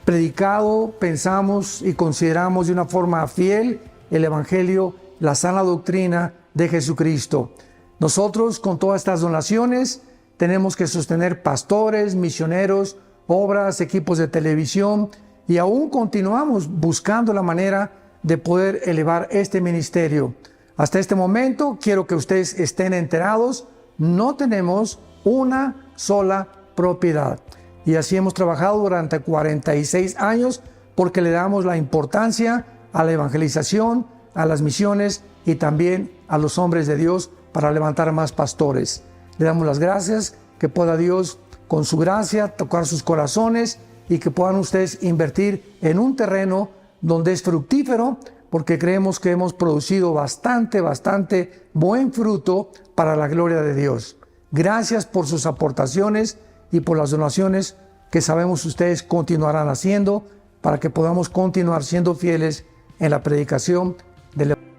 predicado, pensamos y consideramos de una forma fiel el Evangelio, la sana doctrina de Jesucristo. Nosotros con todas estas donaciones tenemos que sostener pastores, misioneros, obras, equipos de televisión y aún continuamos buscando la manera de poder elevar este ministerio. Hasta este momento, quiero que ustedes estén enterados, no tenemos una sola propiedad. Y así hemos trabajado durante 46 años porque le damos la importancia a la evangelización, a las misiones y también a los hombres de Dios para levantar más pastores. Le damos las gracias, que pueda Dios con su gracia tocar sus corazones y que puedan ustedes invertir en un terreno donde es fructífero, porque creemos que hemos producido bastante buen fruto para la gloria de Dios. Gracias por sus aportaciones y por las donaciones que sabemos ustedes continuarán haciendo para que podamos continuar siendo fieles en la predicación del Evangelio.